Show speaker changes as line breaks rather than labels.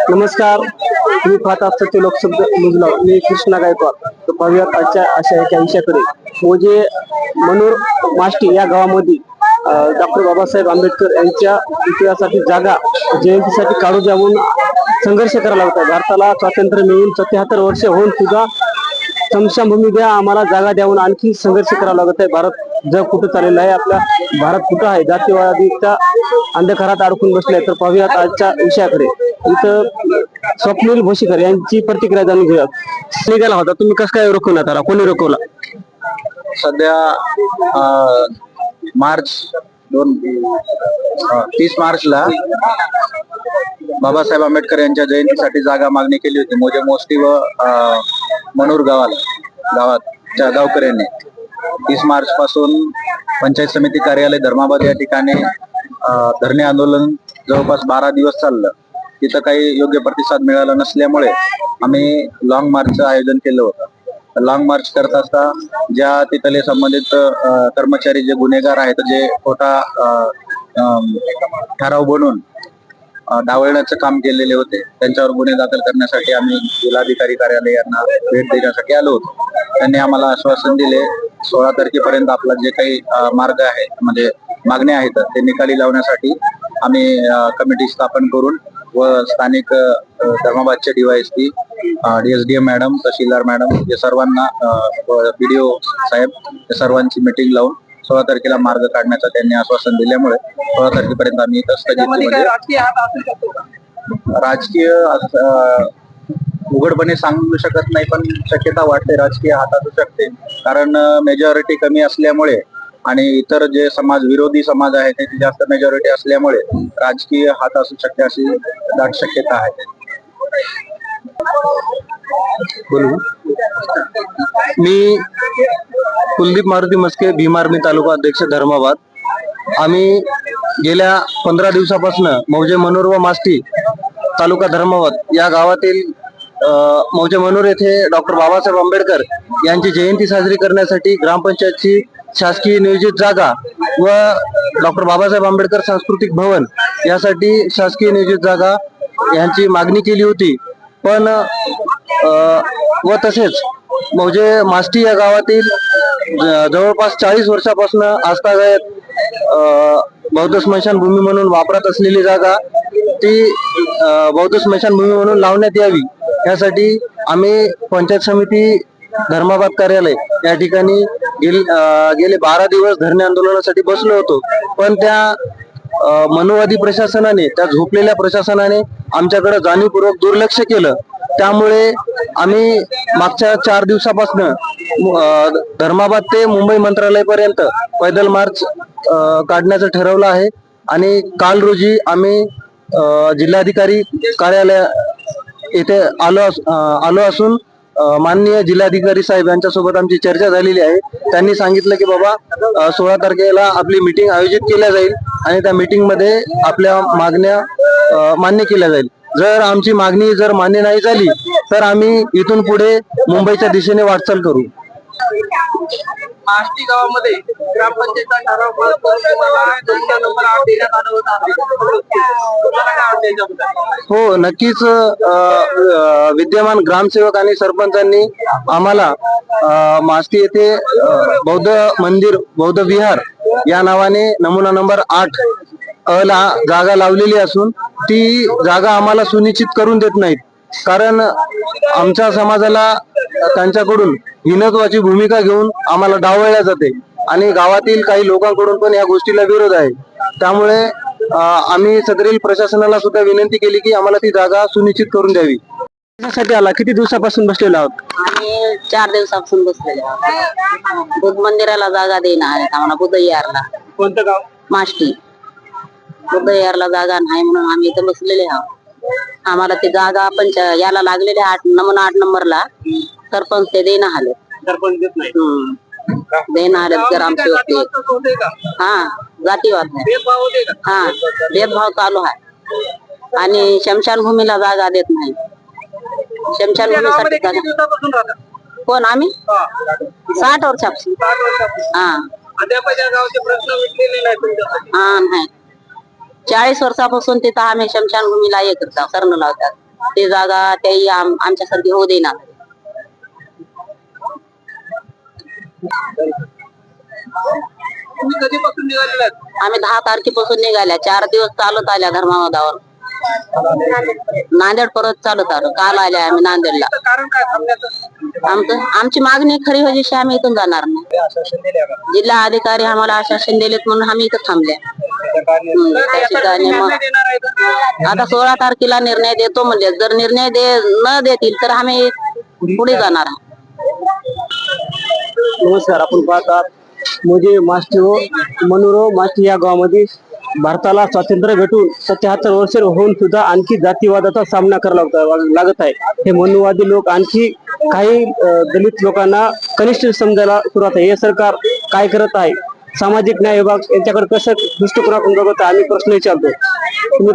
नमस्कार, तुम्ही पाहत असता ते लोकशब्द मुजला. मी कृष्णा गायकवाड. तर पाहूयात आजच्या अशा एका विषयाकडे. म्हणजे मनोर माष्टी या गावामध्ये डॉक्टर बाबासाहेब आंबेडकर यांच्या इतिहासाची जागा जयंतीसाठी काढू द्यावून संघर्ष करायला होता. भारताला स्वातंत्र्य मिळून 77 वर्ष होऊन सुद्धा स्मशानभूमी द्या, आम्हाला जागा द्यावून आणखी संघर्ष करावा लागत आहे. भारत जग कुठं चाललेलं आहे, आपला भारत कुठं आहे, जातीवादीच्या अंधकारात अडकून बसले. तर पाहूयात आजच्या विषयाकडे. इथं स्वप्नील भोशीकर यांची प्रतिक्रिया जाणून घेऊयात. निघाला होता, तुम्ही कसं काय रोखवण्यात आला, कोणी रोखवला?
सध्या तीस मार्चला बाबासाहेब आंबेडकर यांच्या जयंतीसाठी जागा मागणी केली होती मोस्टी व मनोर गावाच्या गावकऱ्यांनी. 30 मार्च पासून पंचायत समिती कार्यालय धर्माबाद या ठिकाणी धरणे आंदोलन जवळपास 12 दिवस चाललं. तिथं काही योग्य प्रतिसाद मिळाला नसल्यामुळे आम्ही लॉंग मार्चचं आयोजन केलं होतं. लॉंग मार्च करत असता ज्या तिथले संबंधित कर्मचारी जे गुन्हेगार आहेत, जे खोटा ठराव बनवून डावलण्याचं काम केलेले होते, त्यांच्यावर गुन्हे दाखल करण्यासाठी आम्ही जिल्हाधिकारी कार्यालय यांना भेट देण्यासाठी आलो होतो. त्यांनी आम्हाला आश्वासन दिले 16 तारखेपर्यंत आपला जे काही मार्ग आहे, म्हणजे मागण्या आहेत, ते निकाली लावण्यासाठी आम्ही कमिटी स्थापन करून व स्थानिक धर्माबादचे DYSP, DSDM मॅडम, तहसीलदार मॅडम या सर्वांना, BDO साहेब या सर्वांची मीटिंग लावून 16 तारखेला मार्ग काढण्याचं त्यांनी आश्वासन दिल्यामुळे 16 तारखेपर्यंत आम्ही इथं स्थगितीमध्ये. राजकीय उघडपणे सांगू शकत नाही, पण शक्यता वाटते राजकीय हात असू शकते. कारण मेजॉरिटी कमी असल्यामुळे आणि इतर जे विरोधी समाज आहे त्याची जास्त मेजॉरिटी असल्यामुळे राजकीय हात असू शकते, अशी दाट शक्यता आहे.
मी कुलदीप मारुती मस्के, भीम आर्मी तालुका अध्यक्ष धर्माबाद. आम्ही गेल्या 15 दिवसापासून मौजे मनोर व माष्टी तालुका धर्माबाद या गावातील मौजे मनोर येथे डॉक्टर बाबासाहेब आंबेडकर यांची जयंती साजरी करण्यासाठी ग्रामपंचायतची शासकीय नियोजित जागा व डॉक्टर बाबासाहेब आंबेडकर सांस्कृतिक भवन यासाठी शासकीय नियोजित जागा यांची मागणी केली होती. पण व तसेच मौजे माष्टी या गावातील जवळपास 40 वर्षापासून आजतागायत बौद्ध स्मशानभूमी म्हणून वापरत असलेली जागा ती बौद्ध स्मशानभूमी म्हणून लावण्यात यावी, यासाठी आम्ही पंचायत समिती धर्माबाद कार्यालय या ठिकाणी गेले 12 दिवस धरणे आंदोलनासाठी बसलो होतो. पण त्या मनोवादी प्रशासनाने, त्या झोपलेल्या प्रशासनाने आमच्याकडे जाणीवपूर्वक दुर्लक्ष केलं. त्यामुळे आम्ही मागच्या 4 दिवसापासून धर्माबाद ते मुंबई मंत्रालयापर्यंत पैदल मार्च काढण्याचं ठरवलं आहे. आणि काल रोजी आम्ही जिल्हाधिकारी कार्यालय येथे आलो असून माननीय जिल्हाधिकारी साहेब यांच्यासोबत आमची चर्चा झालेली आहे. त्यांनी सांगितलं की बाबा 16 तारखेला आपली मीटिंग आयोजित केल्या जाईल आणि त्या मीटिंग मध्ये आपल्या मागण्या मान्य केल्या जाईल. जर आमची मागणी मान्य नाही झाली तर आम्ही इथून पुढे मुंबईच्या दिशेने वाटचाल करू.
माष्टी गावामध्ये ग्रामपंचायतचा ठराव नंबर 8 देण्यात आला होता.
हो, नक्कीच. विद्यमान ग्रामसेवक आणि सरपंचांनी आम्हाला माष्टी येथे बौद्ध मंदिर, बौद्ध विहार या नावाने नमुना नंबर 8 ला जागा लावलेली असून ती जागा आम्हाला सुनिश्चित करून देत नाहीत. कारण आमच्या समाजाला त्यांच्याकडून हिंदुत्वाची भूमिका घेऊन आम्हाला डावलल्या जाते आणि गावातील काही लोकांकडून पण या गोष्टीला विरोध आहे. त्यामुळे आम्ही सदरील प्रशासनाला सुद्धा विनंती केली की आम्हाला ती जागा सुनिश्चित करून द्यावी. त्यासाठी आला किती दिवसापासून बसलेलो आहोत?
आम्ही 4 दिवसापासून बसलेले आहोत. बुद्ध मंदिराला जागा देणार आहेत आम्हाला, बुद्ध विहारला.
कोणतं गाव?
माष्टी. बुद्ध विहारला जागा नाही म्हणून आम्ही इथं बसलेले आहोत. आम्हाला ती जागा याला लागलेले 8 नंबरला सरपंच ते देणं आले.
सरपंच देत नाही.
देणं आले ग्रामसेवक. हा, जातीवाद नाही. हा, भेदभाव चालू आहे आणि शमशानभूमीला जागा देत नाही. शमशानभूमीसाठी जागा कोण? आम्ही 60 वर्षापासून. हा,
अद्याप गावचे प्रश्न मिटलेले नाही तुमच्यासाठी?
हा, नाही. 40 वर्षापासून तिथं आम्ही शमशानभूमीला हे करतात सरण लावतात. ते जागा त्याही आमच्यासारखी होऊ देणार.
तुम्ही कधीपासून निघालेला
आम्ही 10 तारखेपासून निघाल्या, 4 दिवस चालत आल्या धर्मावदावर. नांदेड परत चालत आलो. काल आल्या आम्ही नांदेडला.
कारण काय थांबण्याचं?
आमची मागणी खरी होण्याशी आम्ही इथून जाणार नाही. जिल्हा अधिकारी आम्हाला आश्वासन दिलेत म्हणून आम्ही इथं थांबल्या. त्याची जाणीव मग
देणार आहे का?
आता 16 तारखेला निर्णय देतो म्हणजे जर निर्णय न देतील तर आम्ही पुढे जाणार.
नमस्कार, आपण पाहतात मोजे माष्टी व मनोरो माष्टी या गावामध्ये भारताला स्वातंत्र्य भेटून 77 वर्ष होऊन सुद्धा आणखी जातीवादाचा सामना करावा लागत आहे. हे मनुवादी लोक आणखी काही दलित लोकांना कनिष्ठ समजायला सुरुवात आहे. हे सरकार काय करत आहे? सामाजिक न्याय विभाग यांच्याकडे कसं दृष्टिकोनातून बघत आहे? आम्ही प्रश्न विचारतो. तुम्ही